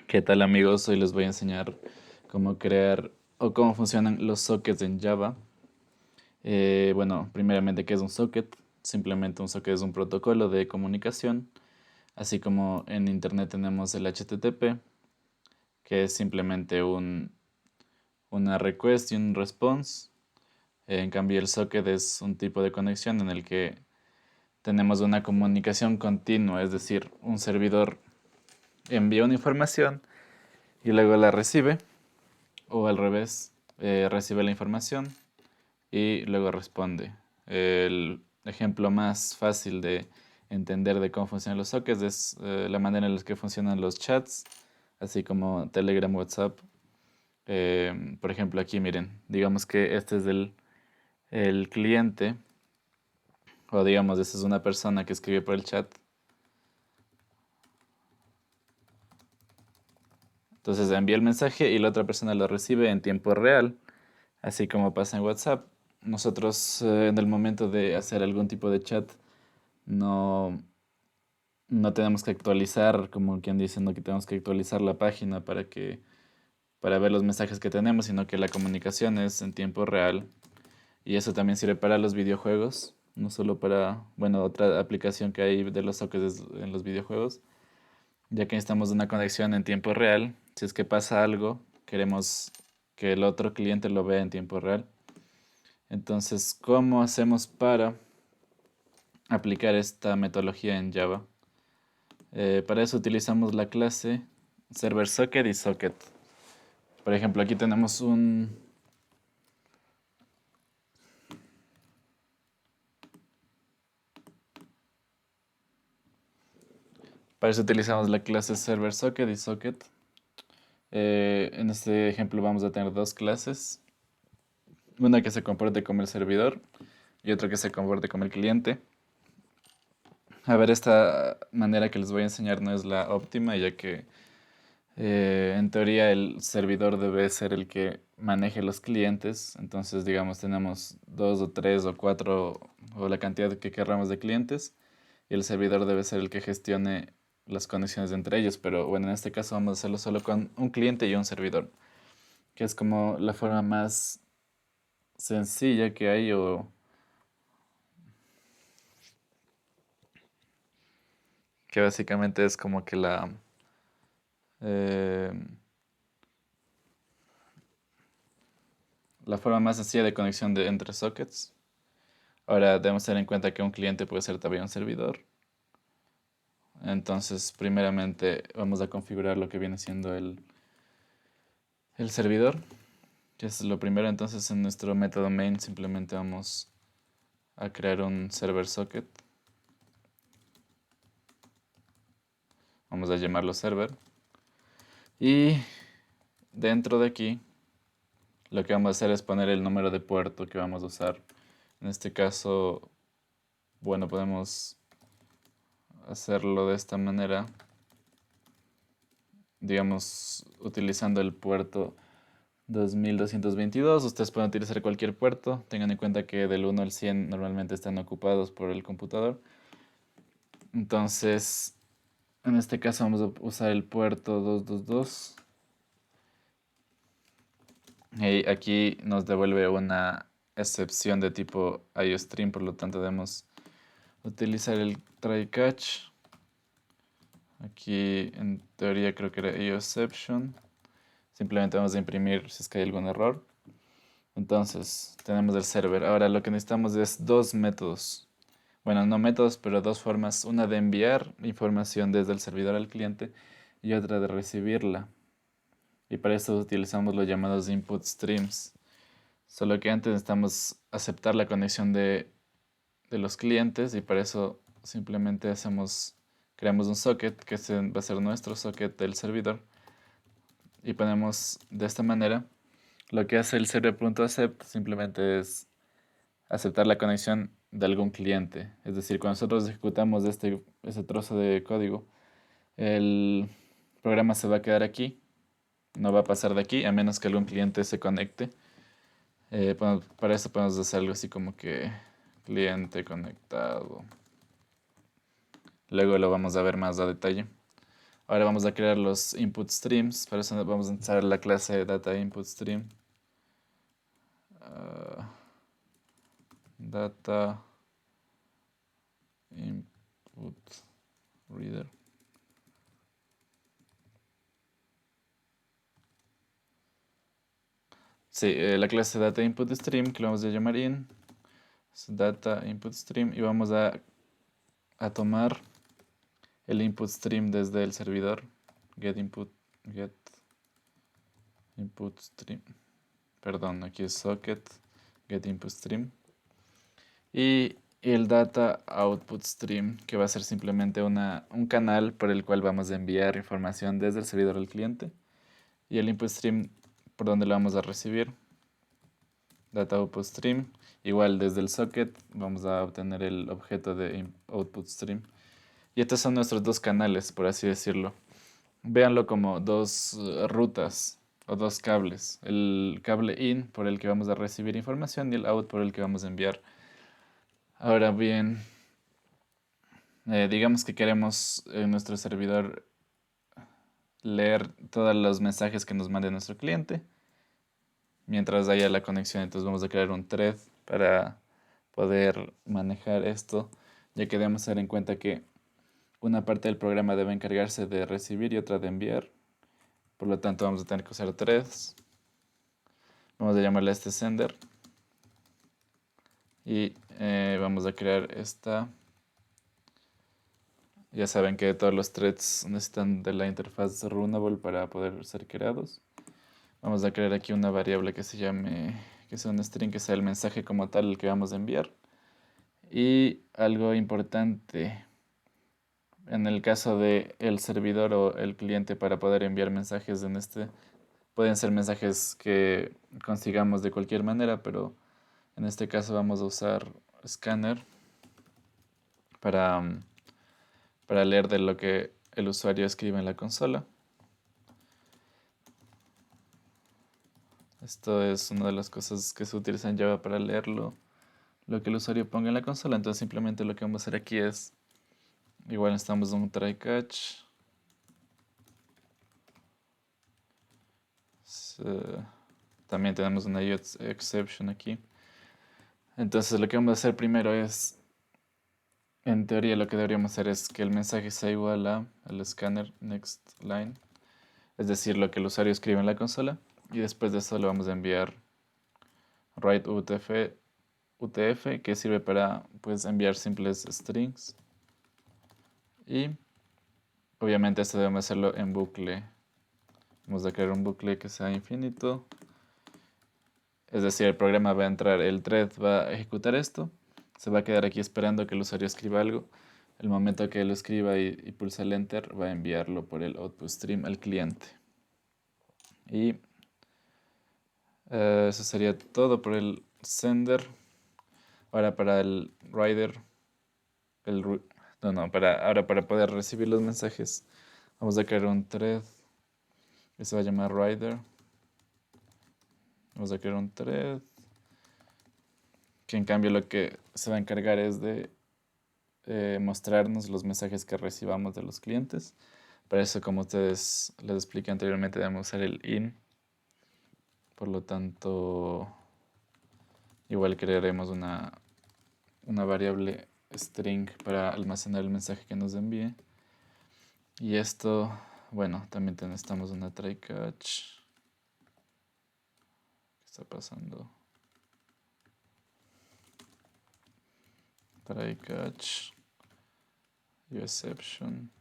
¿Qué tal amigos? Hoy les voy a enseñar cómo crear o cómo funcionan los sockets en Java. Bueno, primeramente, ¿qué es un socket? Simplemente un socket es un protocolo de comunicación, así como en Internet tenemos el HTTP, que es simplemente una request y un response. En cambio, el socket es un tipo de conexión en el que tenemos una comunicación continua, es decir, un servidor envía una información y luego la recibe. O al revés, recibe la información y luego responde. El ejemplo más fácil de entender de cómo funcionan los sockets es la manera en la que funcionan los chats, así como Telegram, WhatsApp. Por ejemplo, aquí miren, digamos que este es el cliente, o digamos, esta es una persona que escribe por el chat. Entonces envía el mensaje y la otra persona lo recibe en tiempo real, así como pasa en WhatsApp. Nosotros en el momento de hacer algún tipo de chat no, no tenemos que actualizar, como quien dice, no que tenemos que actualizar la página para ver los mensajes que tenemos, sino que la comunicación es en tiempo real. Y eso también sirve para los videojuegos, no solo para, bueno, otra aplicación que hay de los sockets en los videojuegos, ya que necesitamos una conexión en tiempo real. Si es que pasa algo, queremos que el otro cliente lo vea en tiempo real. Entonces, ¿cómo hacemos para aplicar esta metodología en Java? Para eso utilizamos la clase server socket y socket. Por ejemplo, aquí tenemos para eso utilizamos la clase server socket y socket. En este ejemplo vamos a tener dos clases. Una que se comporte como el servidor y otra que se comporte como el cliente. A ver, esta manera que les voy a enseñar no es la óptima, ya que en teoría el servidor debe ser el que maneje los clientes. Entonces, digamos, tenemos dos o tres o cuatro o la cantidad que querramos de clientes y el servidor debe ser el que gestione las conexiones entre ellos. Pero bueno, en este caso vamos a hacerlo solo con un cliente y un servidor, que es como la forma más sencilla que hay o que básicamente es como que eh, la forma más sencilla de conexión entre sockets. Ahora debemos tener en cuenta que un cliente puede ser también un servidor. Entonces, primeramente vamos a configurar lo que viene siendo el servidor, que es lo primero. Entonces, en nuestro método main simplemente vamos a crear un server socket. Vamos a llamarlo server. Y dentro de aquí, lo que vamos a hacer es poner el número de puerto que vamos a usar. En este caso, bueno, podemos hacerlo de esta manera, digamos, utilizando el puerto 2222. Ustedes pueden utilizar cualquier puerto. Tengan en cuenta que del 1 al 100 normalmente están ocupados por el computador. Entonces, en este caso vamos a usar el puerto 222. Y aquí nos devuelve una excepción de tipo IOStream, por lo tanto debemos utilizar el try catch. Aquí en teoría creo que era IOException. Simplemente vamos a imprimir si es que hay algún error. Entonces, tenemos el server. Ahora lo que necesitamos es dos métodos. Bueno, no métodos, pero dos formas. Una de enviar información desde el servidor al cliente y otra de recibirla. Y para eso utilizamos los llamados input streams. Solo que antes necesitamos aceptar la conexión de los clientes y para eso simplemente creamos un socket que va a ser nuestro socket del servidor y ponemos de esta manera. Lo que hace el server.accept simplemente es aceptar la conexión de algún cliente. Es decir, cuando nosotros ejecutamos ese trozo de código, el programa se va a quedar aquí, no va a pasar de aquí a menos que algún cliente se conecte. Para eso podemos hacer algo así como que cliente conectado. Luego lo vamos a ver más a detalle. Ahora vamos a crear los input streams. Para eso vamos a empezar la clase data input stream. Data input reader. Sí, la clase data input stream que lo vamos a llamar in. Data input stream y vamos a tomar el input stream desde el servidor. Get input stream. Perdón, aquí es socket get input stream. Y el data output stream, que va a ser simplemente un canal por el cual vamos a enviar información desde el servidor al cliente. Y el input stream por donde lo vamos a recibir. Data output stream. Igual desde el socket vamos a obtener el objeto de output stream. Y estos son nuestros dos canales, por así decirlo. Véanlo como dos rutas o dos cables. El cable in por el que vamos a recibir información y el out por el que vamos a enviar. Ahora bien, digamos que queremos en nuestro servidor leer todos los mensajes que nos mande nuestro cliente mientras haya la conexión. Entonces vamos a crear un thread para poder manejar esto, ya que debemos tener en cuenta que una parte del programa debe encargarse de recibir y otra de enviar. Por lo tanto vamos a tener que usar threads. Vamos a llamarle a este sender. Y vamos a crear esta. Ya saben que todos los threads necesitan de la interfaz Runnable para poder ser creados. Vamos a crear aquí una variable que se llame, que sea un string, que sea el mensaje como tal el que vamos a enviar. Y algo importante, en el caso de el servidor o el cliente para poder enviar mensajes en pueden ser mensajes que consigamos de cualquier manera, pero en este caso vamos a usar scanner para, para leer de lo que el usuario escribe en la consola. Esto es una de las cosas que se utiliza en Java para leerlo, lo que el usuario ponga en la consola. Entonces simplemente lo que vamos a hacer aquí es, igual necesitamos un try catch. También tenemos una exception aquí. Entonces lo que vamos a hacer primero es, en teoría lo que deberíamos hacer es que el mensaje sea igual al scanner next line. Es decir, lo que el usuario escribe en la consola. Y después de eso le vamos a enviar write UTF, que sirve para pues, enviar simples strings. Y obviamente esto debemos hacerlo en bucle. Vamos a crear un bucle que sea infinito. Es decir, el programa va a entrar, el thread va a ejecutar esto. Se va a quedar aquí esperando que el usuario escriba algo. El momento que lo escriba y pulsa el enter, va a enviarlo por el output stream al cliente. Y eso sería todo por el sender. Ahora para el writer, ahora para poder recibir los mensajes, vamos a crear un thread que se va a llamar writer. Vamos a crear un thread que en cambio lo que se va a encargar es de mostrarnos los mensajes que recibamos de los clientes. Para eso, como ustedes les expliqué anteriormente, debemos usar el in. Por lo tanto, igual crearemos una variable string para almacenar el mensaje que nos envíe. Y esto, bueno, también necesitamos una try catch. ¿Qué está pasando? Try catch y exception.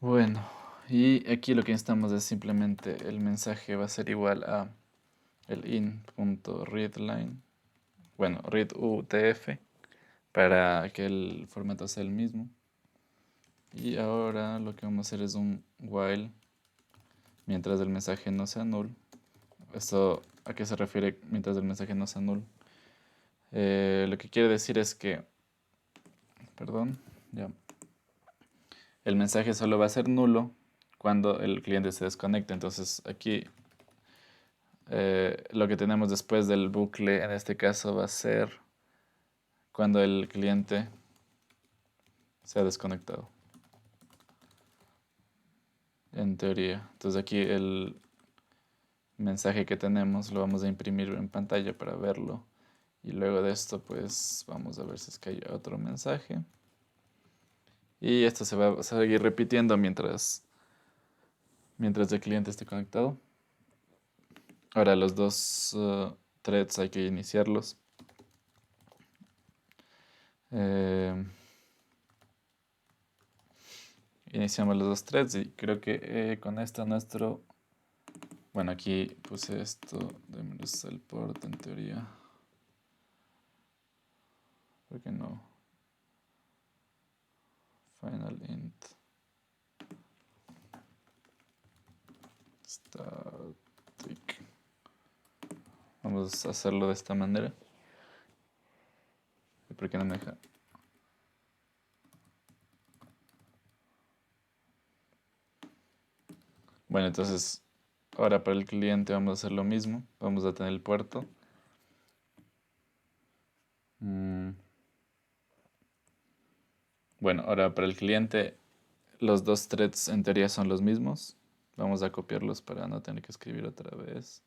Bueno, y aquí lo que necesitamos es simplemente el mensaje va a ser igual a el in.readline, bueno, readUTF, para que el formato sea el mismo. Y ahora lo que vamos a hacer es un while mientras el mensaje no sea null. ¿Esto a qué se refiere mientras el mensaje no sea null? Lo que quiere decir es que, perdón, ya. El mensaje solo va a ser nulo cuando el cliente se desconecte. Entonces aquí lo que tenemos después del bucle en este caso va a ser cuando el cliente se ha desconectado. en teoría. Entonces aquí el mensaje que tenemos lo vamos a imprimir en pantalla para verlo. Y luego de esto pues vamos a ver si es que hay otro mensaje. Y esto se va a seguir repitiendo mientras el cliente esté conectado. Ahora los dos threads hay que iniciarlos. Eh, Iniciamos los dos threads y creo que con esto nuestro... Bueno, aquí puse esto, démosles el port en teoría. ¿Por qué no? Final int. Static. Vamos a hacerlo de esta manera. ¿Por qué no me deja? Bueno, entonces ahora para el cliente vamos a hacer lo mismo. Vamos a tener el puerto. Bueno, ahora para el cliente los dos threads en teoría son los mismos. Vamos a copiarlos para no tener que escribir otra vez.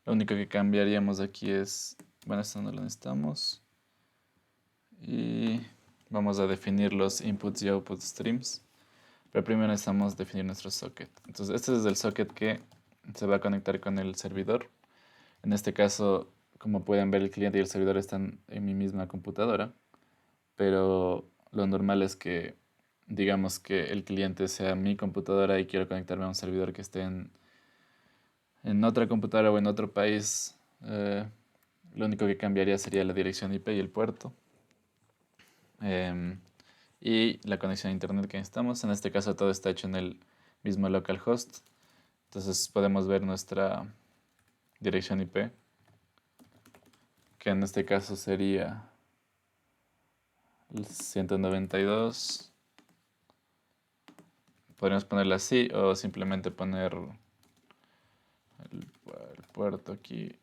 Lo único que cambiaríamos aquí es, bueno, esto no lo necesitamos. Y vamos a definir los inputs y output streams. Pero primero necesitamos definir nuestro socket. Entonces este es el socket que se va a conectar con el servidor. En este caso, como pueden ver, el cliente y el servidor están en mi misma computadora. Pero lo normal es que, digamos que el cliente sea mi computadora y quiero conectarme a un servidor que esté en otra computadora o en otro país. Lo único que cambiaría sería la dirección IP y el puerto. Y la conexión a internet que necesitamos. En este caso todo está hecho en el mismo localhost. Entonces podemos ver nuestra dirección IP, que en este caso sería el 192. Podríamos ponerla así o simplemente poner el puerto aquí.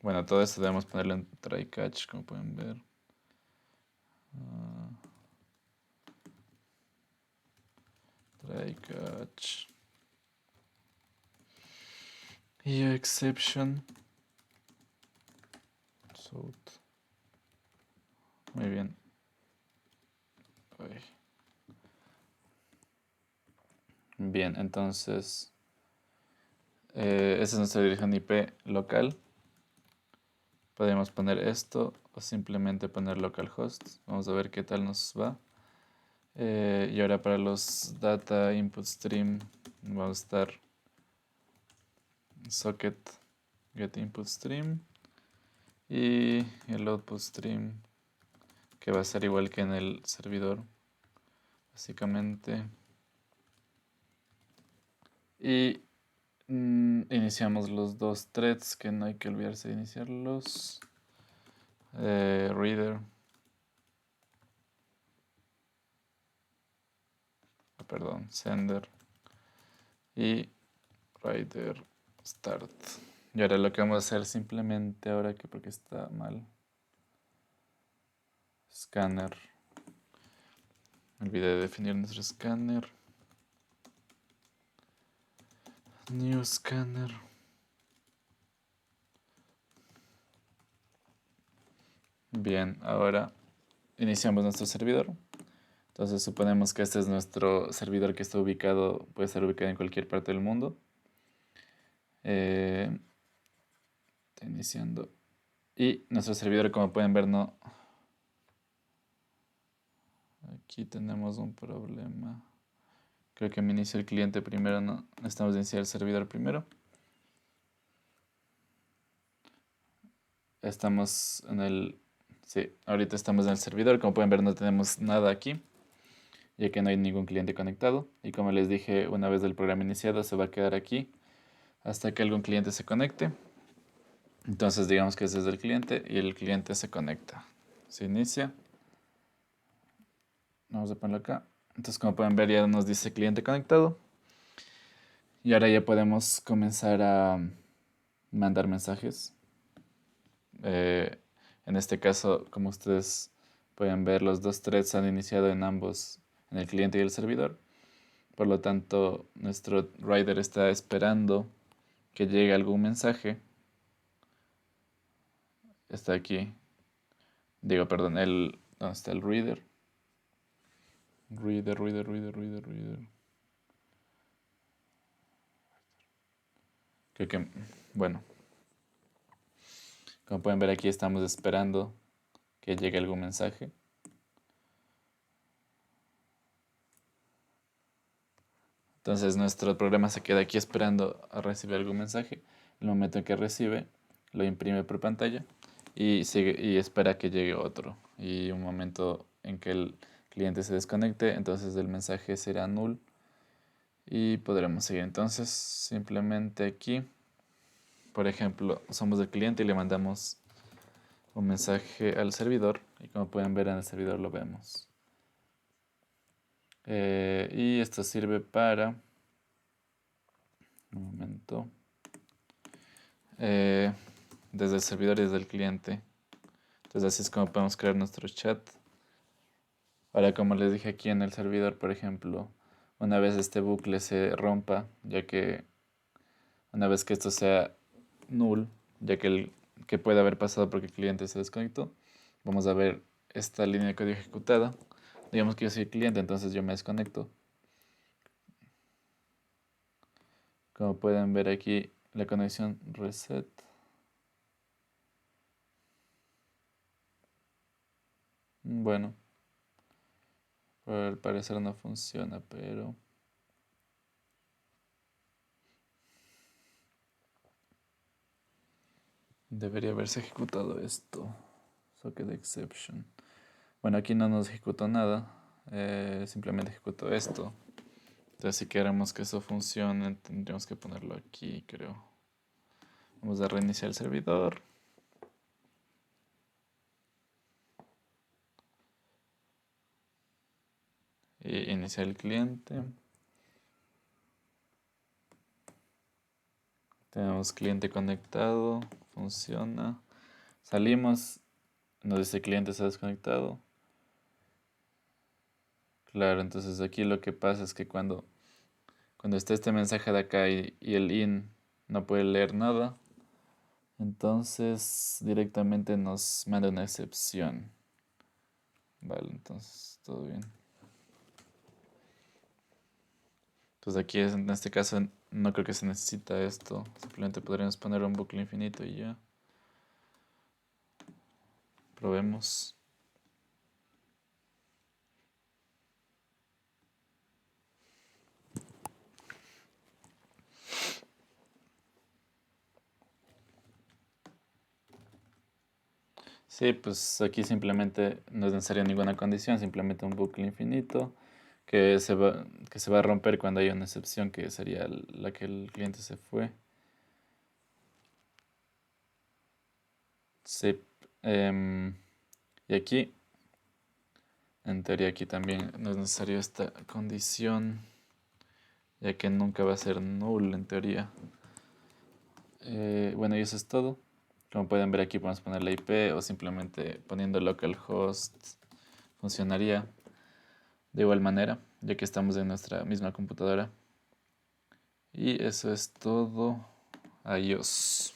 Bueno, todo esto debemos ponerlo en try catch, como pueden ver. Try catch. Y exception. South. Muy bien. Uy. Bien, entonces esa es nuestra dirección IP local. Podemos poner esto o simplemente poner localhost. Vamos a ver qué tal nos va. Y ahora para los data input stream vamos a estar socket get input stream y el output stream, que va a ser igual que en el servidor básicamente. Y iniciamos los dos threads, que no hay que olvidarse de iniciarlos. Reader, perdón, sender y writer start. Y ahora lo que vamos a hacer simplemente, ahora que porque está mal, scanner. Olvidé de definir nuestro scanner. New scanner. Bien, ahora iniciamos nuestro servidor. Entonces suponemos que este es nuestro servidor que está ubicado, puede estar ubicado en cualquier parte del mundo. Está iniciando. Y nuestro servidor, como pueden ver, no. Aquí tenemos un problema. Creo que me inicia el cliente primero, no. Necesitamos iniciar el servidor primero. Estamos en el... Sí, ahorita estamos en el servidor. Como pueden ver, no tenemos nada aquí, ya que no hay ningún cliente conectado. Y como les dije, una vez el programa iniciado, se va a quedar aquí hasta que algún cliente se conecte. Entonces digamos que ese es el cliente y el cliente se conecta. Se inicia. Vamos a ponerlo acá. Entonces como pueden ver ya nos dice cliente conectado. Y ahora ya podemos comenzar a mandar mensajes. En En este caso, como ustedes pueden ver, los dos threads han iniciado en ambos, en el cliente y el servidor. Por lo tanto, nuestro rider está esperando que llegue algún mensaje. Está aquí. Digo, perdón, ¿dónde está el reader? Reader. Creo que, bueno, como pueden ver aquí estamos esperando que llegue algún mensaje. Entonces nuestro programa se queda aquí esperando a recibir algún mensaje. En el momento en que recibe, lo imprime por pantalla y espera que llegue otro. Y un momento en que el cliente se desconecte, entonces el mensaje será null y podremos seguir. Entonces simplemente aquí, por ejemplo, somos el cliente y le mandamos un mensaje al servidor y como pueden ver en el servidor lo vemos. Y esto sirve para... Un momento. Desde el servidor y desde el cliente. Entonces así es como podemos crear nuestro chat. Ahora, como les dije aquí en el servidor, por ejemplo, una vez este bucle se rompa, ya que una vez que esto sea null, ya que puede haber pasado porque el cliente se desconectó, vamos a ver esta línea de código ejecutada. Digamos que yo soy el cliente, entonces yo me desconecto. Como pueden ver aquí, la conexión reset. Bueno, al parecer no funciona, pero... Debería haberse ejecutado esto. Socket exception. Bueno, aquí no nos ejecutó nada. Simplemente ejecutó esto. Entonces, si queremos que eso funcione, tendríamos que ponerlo aquí, creo. Vamos a reiniciar el servidor. Y iniciar el cliente. Tenemos cliente conectado. Funciona. Salimos. Nos dice cliente se ha desconectado. Claro, entonces aquí lo que pasa es que cuando está este mensaje de acá y el in no puede leer nada, entonces directamente nos manda una excepción. Vale, entonces todo bien. Entonces aquí en este caso no creo que se necesita esto. Simplemente podríamos poner un bucle infinito y ya. Probemos. Sí, pues aquí simplemente no es necesaria ninguna condición, simplemente un bucle infinito que se va a romper cuando haya una excepción que sería la que el cliente se fue. Sí. Y aquí, en teoría aquí también no es necesario esta condición, ya que nunca va a ser null en teoría. Bueno, y eso es todo. Como pueden ver aquí podemos poner la IP o simplemente poniendo localhost funcionaría de igual manera, ya que estamos en nuestra misma computadora. Y eso es todo. Adiós.